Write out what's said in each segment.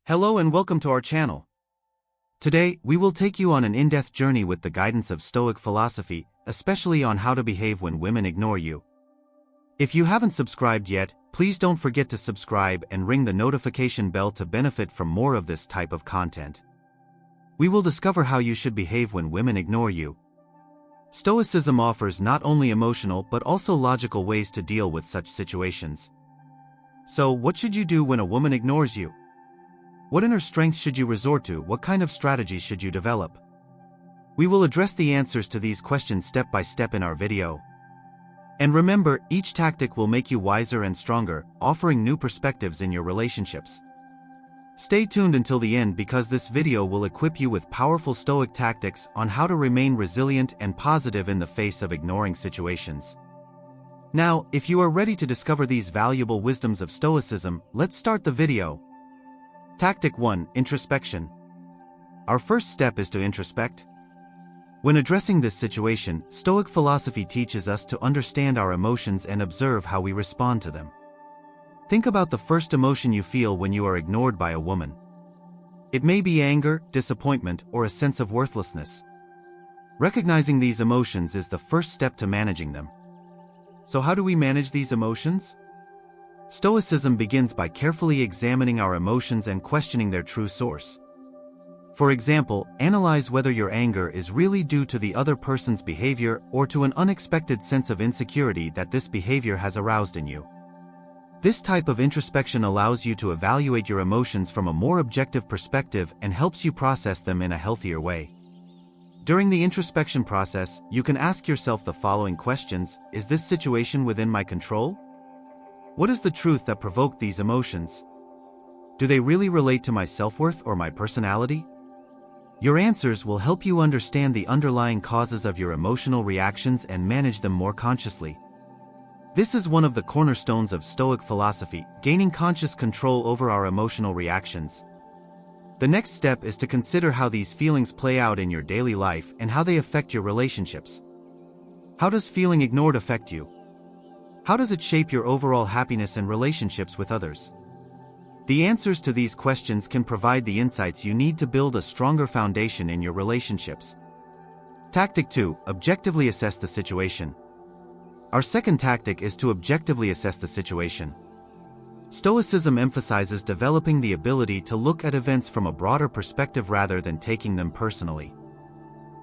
Hello and welcome to our channel. Today, we will take you on an in-depth journey with the guidance of Stoic philosophy, especially on how to behave when women ignore you. If you haven't subscribed yet, please don't forget to subscribe and ring the notification bell to benefit from more of this type of content. We will discover how you should behave when women ignore you. Stoicism offers not only emotional but also logical ways to deal with such situations. So, what should you do when a woman ignores you? What inner strengths should you resort to? What kind of strategies should you develop? We will address the answers to these questions step by step in our video. And remember, each tactic will make you wiser and stronger, offering new perspectives in your relationships. Stay tuned until the end because this video will equip you with powerful Stoic tactics on how to remain resilient and positive in the face of ignoring situations. Now, if you are ready to discover these valuable wisdoms of Stoicism, let's start the video. Tactic 1. Introspection. Our first step is to introspect. When addressing this situation, Stoic philosophy teaches us to understand our emotions and observe how we respond to them. Think about the first emotion you feel when you are ignored by a woman. It may be anger, disappointment, or a sense of worthlessness. Recognizing these emotions is the first step to managing them. So how do we manage these emotions? Stoicism begins by carefully examining our emotions and questioning their true source. For example, analyze whether your anger is really due to the other person's behavior or to an unexpected sense of insecurity that this behavior has aroused in you. This type of introspection allows you to evaluate your emotions from a more objective perspective and helps you process them in a healthier way. During the introspection process, you can ask yourself the following questions: Is this situation within my control? What is the truth that provoked these emotions? Do they really relate to my self-worth or my personality? Your answers will help you understand the underlying causes of your emotional reactions and manage them more consciously. This is one of the cornerstones of Stoic philosophy, gaining conscious control over our emotional reactions. The next step is to consider how these feelings play out in your daily life and how they affect your relationships. How does feeling ignored affect you? How does it shape your overall happiness and relationships with others? The answers to these questions can provide the insights you need to build a stronger foundation in your relationships. Tactic 2. Objectively assess the situation. Our second tactic is to objectively assess the situation. Stoicism emphasizes developing the ability to look at events from a broader perspective rather than taking them personally.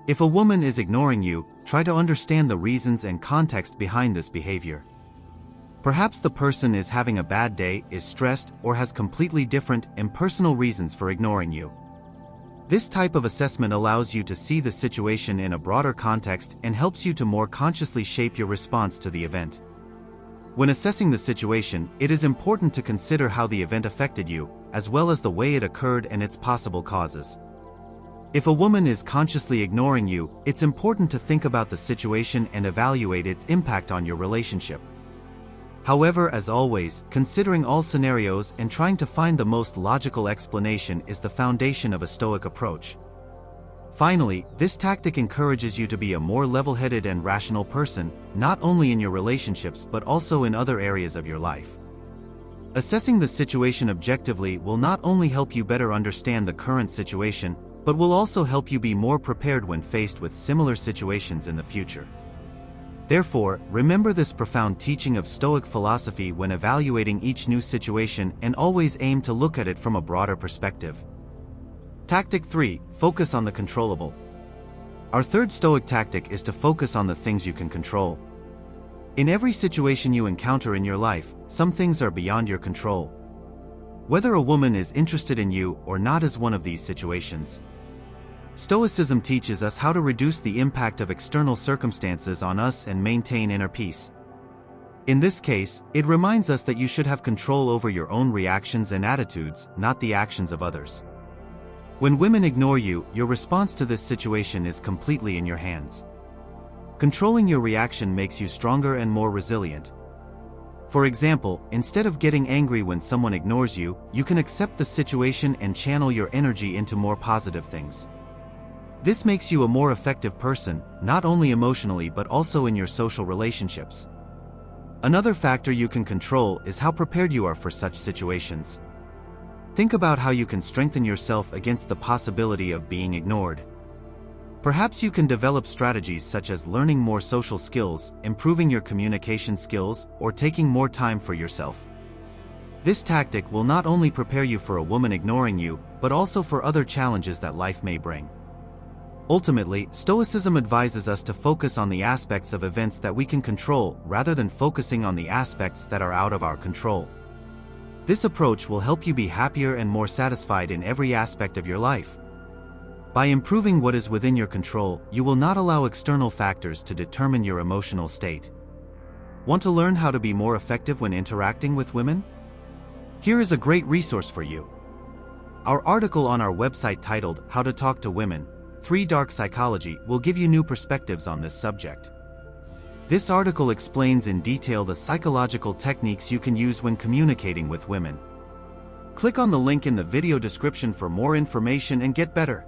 If a woman is ignoring you, try to understand the reasons and context behind this behavior. Perhaps the person is having a bad day, is stressed, or has completely different, impersonal reasons for ignoring you. This type of assessment allows you to see the situation in a broader context and helps you to more consciously shape your response to the event. When assessing the situation, it is important to consider how the event affected you, as well as the way it occurred and its possible causes. If a woman is consciously ignoring you, it's important to think about the situation and evaluate its impact on your relationship. However, as always, considering all scenarios and trying to find the most logical explanation is the foundation of a Stoic approach. Finally, this tactic encourages you to be a more level-headed and rational person, not only in your relationships but also in other areas of your life. Assessing the situation objectively will not only help you better understand the current situation, but will also help you be more prepared when faced with similar situations in the future. Therefore, remember this profound teaching of Stoic philosophy when evaluating each new situation and always aim to look at it from a broader perspective. Tactic 3. Focus on the controllable. Our third Stoic tactic is to focus on the things you can control. In every situation you encounter in your life, some things are beyond your control. Whether a woman is interested in you or not is one of these situations. Stoicism teaches us how to reduce the impact of external circumstances on us and maintain inner peace. In this case, it reminds us that you should have control over your own reactions and attitudes, not the actions of others. When women ignore you, your response to this situation is completely in your hands. Controlling your reaction makes you stronger and more resilient. For example, instead of getting angry when someone ignores you, you can accept the situation and channel your energy into more positive things. This makes you a more effective person, not only emotionally but also in your social relationships. Another factor you can control is how prepared you are for such situations. Think about how you can strengthen yourself against the possibility of being ignored. Perhaps you can develop strategies such as learning more social skills, improving your communication skills, or taking more time for yourself. This tactic will not only prepare you for a woman ignoring you, but also for other challenges that life may bring. Ultimately, Stoicism advises us to focus on the aspects of events that we can control rather than focusing on the aspects that are out of our control. This approach will help you be happier and more satisfied in every aspect of your life. By improving what is within your control, you will not allow external factors to determine your emotional state. Want to learn how to be more effective when interacting with women? Here is a great resource for you. Our article on our website titled "How to Talk to Women: 3 Dark Psychology" will give you new perspectives on this subject. This article explains in detail the psychological techniques you can use when communicating with women. Click on the link in the video description for more information and get better.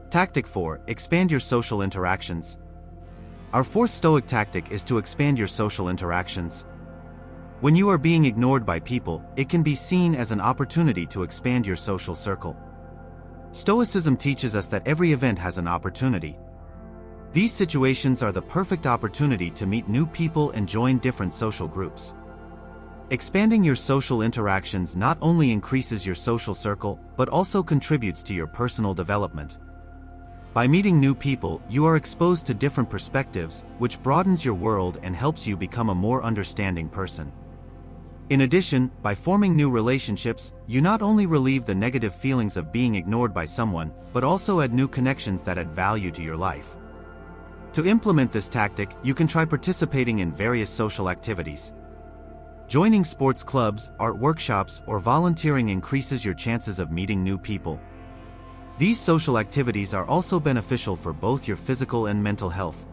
Tactic 4. Expand your social interactions. Our fourth Stoic tactic is to expand your social interactions. When you are being ignored by people, it can be seen as an opportunity to expand your social circle. Stoicism teaches us that every event has an opportunity. These situations are the perfect opportunity to meet new people and join different social groups. Expanding your social interactions not only increases your social circle, but also contributes to your personal development. By meeting new people, you are exposed to different perspectives, which broadens your world and helps you become a more understanding person. In addition, by forming new relationships, you not only relieve the negative feelings of being ignored by someone, but also add new connections that add value to your life. To implement this tactic, you can try participating in various social activities. Joining sports clubs, art workshops, or volunteering increases your chances of meeting new people. These social activities are also beneficial for both your physical and mental health.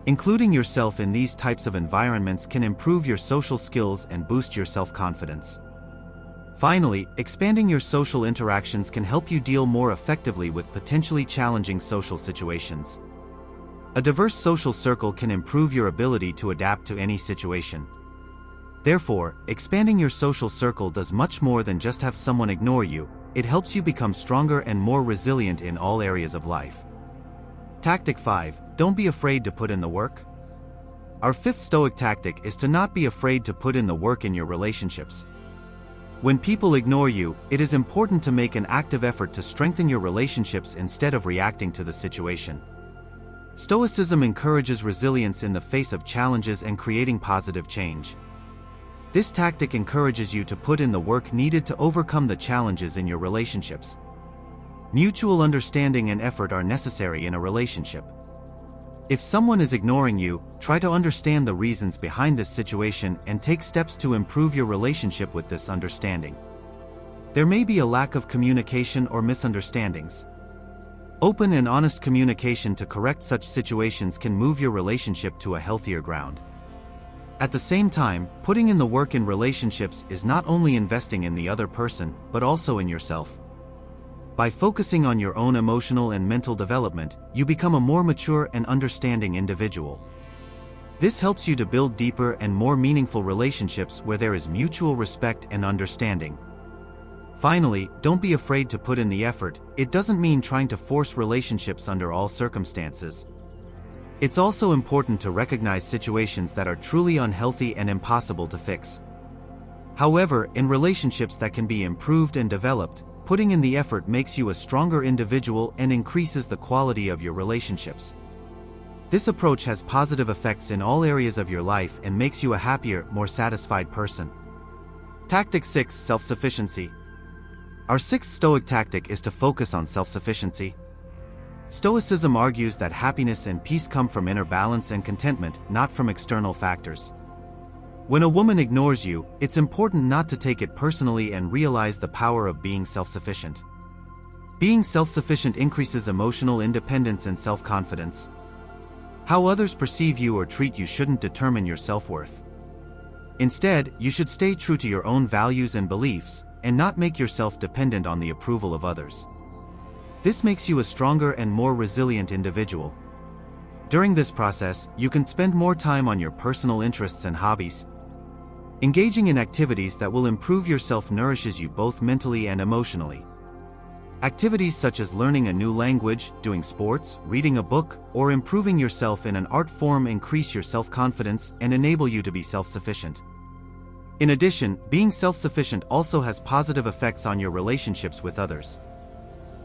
Including yourself in these types of environments can improve your social skills and boost your self-confidence. Finally, expanding your social interactions can help you deal more effectively with potentially challenging social situations. A diverse social circle can improve your ability to adapt to any situation. Therefore, expanding your social circle does much more than just have someone ignore you. It helps you become stronger and more resilient in all areas of life. Tactic 5. Don't be afraid to put in the work. Our fifth Stoic tactic is to not be afraid to put in the work in your relationships. When people ignore you, it is important to make an active effort to strengthen your relationships instead of reacting to the situation. Stoicism encourages resilience in the face of challenges and creating positive change. This tactic encourages you to put in the work needed to overcome the challenges in your relationships. Mutual understanding and effort are necessary in a relationship. If someone is ignoring you, try to understand the reasons behind this situation and take steps to improve your relationship with this understanding. There may be a lack of communication or misunderstandings. Open and honest communication to correct such situations can move your relationship to a healthier ground. At the same time, putting in the work in relationships is not only investing in the other person, but also in yourself. By focusing on your own emotional and mental development, you become a more mature and understanding individual. This helps you to build deeper and more meaningful relationships where there is mutual respect and understanding. Finally, don't be afraid to put in the effort. It doesn't mean trying to force relationships under all circumstances. It's also important to recognize situations that are truly unhealthy and impossible to fix. However, in relationships that can be improved and developed, putting in the effort makes you a stronger individual and increases the quality of your relationships. This approach has positive effects in all areas of your life and makes you a happier, more satisfied person. Tactic 6. Self-sufficiency. Our sixth Stoic tactic is to focus on self-sufficiency. Stoicism argues that happiness and peace come from inner balance and contentment, not from external factors. When a woman ignores you, it's important not to take it personally and realize the power of being self-sufficient. Being self-sufficient increases emotional independence and self-confidence. How others perceive you or treat you shouldn't determine your self-worth. Instead, you should stay true to your own values and beliefs, and not make yourself dependent on the approval of others. This makes you a stronger and more resilient individual. During this process, you can spend more time on your personal interests and hobbies. Engaging in activities that will improve yourself nourishes you both mentally and emotionally. Activities such as learning a new language, doing sports, reading a book, or improving yourself in an art form increase your self-confidence and enable you to be self-sufficient. In addition, being self-sufficient also has positive effects on your relationships with others.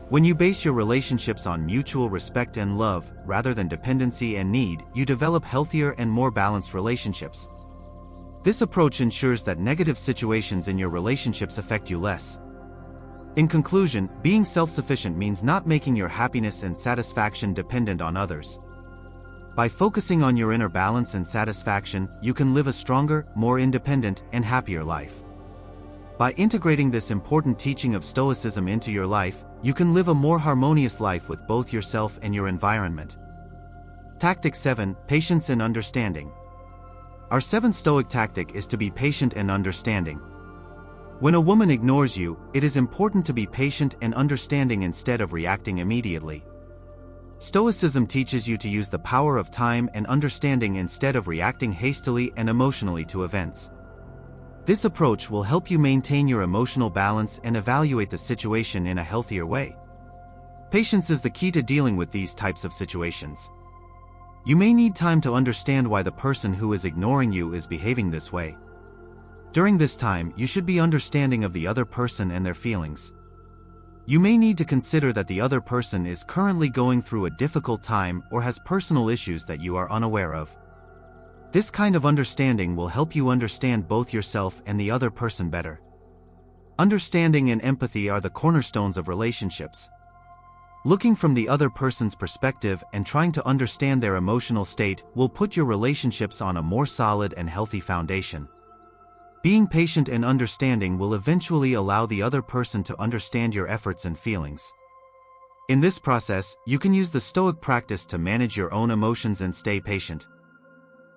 When you base your relationships on mutual respect and love, rather than dependency and need, you develop healthier and more balanced relationships. This approach ensures that negative situations in your relationships affect you less. In conclusion, being self-sufficient means not making your happiness and satisfaction dependent on others. By focusing on your inner balance and satisfaction, you can live a stronger, more independent, and happier life. By integrating this important teaching of Stoicism into your life, you can live a more harmonious life with both yourself and your environment. Tactic 7. Patience and Understanding. Our seventh Stoic tactic is to be patient and understanding. When a woman ignores you, it is important to be patient and understanding instead of reacting immediately. Stoicism teaches you to use the power of time and understanding instead of reacting hastily and emotionally to events. This approach will help you maintain your emotional balance and evaluate the situation in a healthier way. Patience is the key to dealing with these types of situations. You may need time to understand why the person who is ignoring you is behaving this way. During this time, you should be understanding of the other person and their feelings. You may need to consider that the other person is currently going through a difficult time or has personal issues that you are unaware of. This kind of understanding will help you understand both yourself and the other person better. Understanding and empathy are the cornerstones of relationships. Looking from the other person's perspective and trying to understand their emotional state will put your relationships on a more solid and healthy foundation. Being patient and understanding will eventually allow the other person to understand your efforts and feelings. In this process, you can use the Stoic practice to manage your own emotions and stay patient.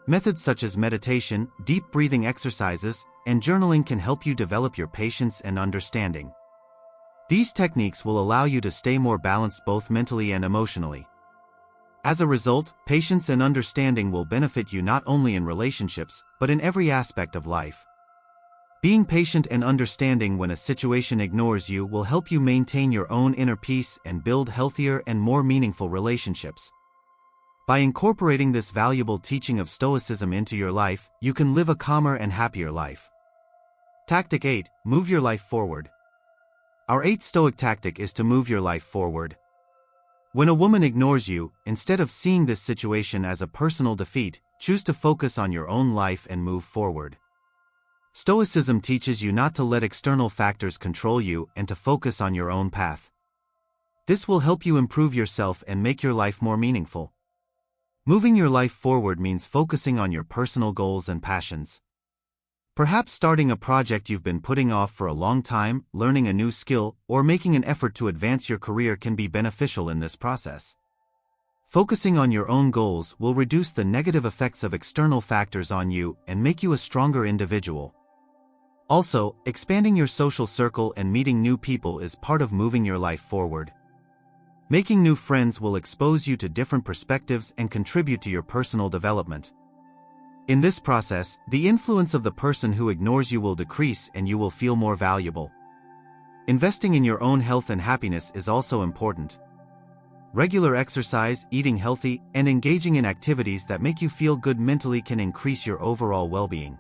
Methods such as meditation, deep breathing exercises, and journaling can help you develop your patience and understanding. These techniques will allow you to stay more balanced both mentally and emotionally. As a result, patience and understanding will benefit you not only in relationships, but in every aspect of life. Being patient and understanding when a situation ignores you will help you maintain your own inner peace and build healthier and more meaningful relationships. By incorporating this valuable teaching of Stoicism into your life, you can live a calmer and happier life. Tactic 8. Move your life forward. Our eighth Stoic tactic is to move your life forward. When a woman ignores you, instead of seeing this situation as a personal defeat, choose to focus on your own life and move forward. Stoicism teaches you not to let external factors control you and to focus on your own path. This will help you improve yourself and make your life more meaningful. Moving your life forward means focusing on your personal goals and passions. Perhaps starting a project you've been putting off for a long time, learning a new skill, or making an effort to advance your career can be beneficial in this process. Focusing on your own goals will reduce the negative effects of external factors on you and make you a stronger individual. Also, expanding your social circle and meeting new people is part of moving your life forward. Making new friends will expose you to different perspectives and contribute to your personal development. In this process, the influence of the person who ignores you will decrease and you will feel more valuable. Investing in your own health and happiness is also important. Regular exercise, eating healthy, and engaging in activities that make you feel good mentally can increase your overall well-being.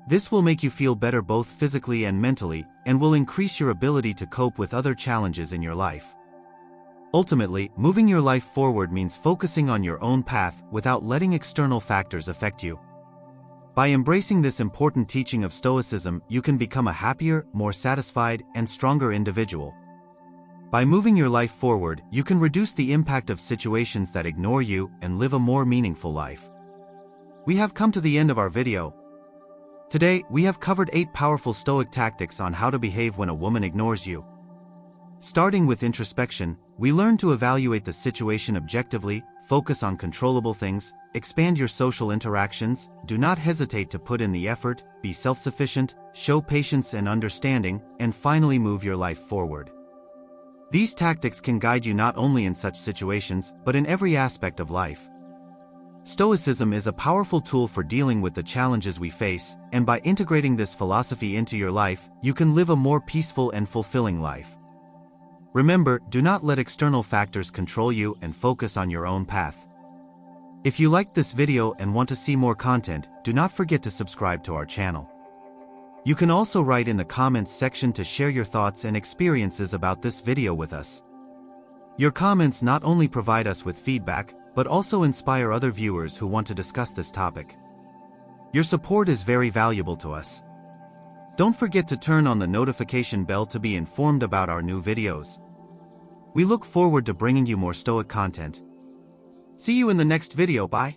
This will make you feel better both physically and mentally, and will increase your ability to cope with other challenges in your life. Ultimately, moving your life forward means focusing on your own path without letting external factors affect you. By embracing this important teaching of Stoicism, you can become a happier, more satisfied, and stronger individual. By moving your life forward, you can reduce the impact of situations that ignore you and live a more meaningful life. We have come to the end of our video. Today, we have covered 8 powerful Stoic tactics on how to behave when a woman ignores you. Starting with introspection, we learn to evaluate the situation objectively, focus on controllable things, expand your social interactions, do not hesitate to put in the effort, be self-sufficient, show patience and understanding, and finally move your life forward. These tactics can guide you not only in such situations, but in every aspect of life. Stoicism is a powerful tool for dealing with the challenges we face, and by integrating this philosophy into your life, you can live a more peaceful and fulfilling life. Remember, do not let external factors control you and focus on your own path. If you liked this video and want to see more content, do not forget to subscribe to our channel. You can also write in the comments section to share your thoughts and experiences about this video with us. Your comments not only provide us with feedback, but also inspire other viewers who want to discuss this topic. Your support is very valuable to us. Don't forget to turn on the notification bell to be informed about our new videos. We look forward to bringing you more Stoic content. See you in the next video. Bye.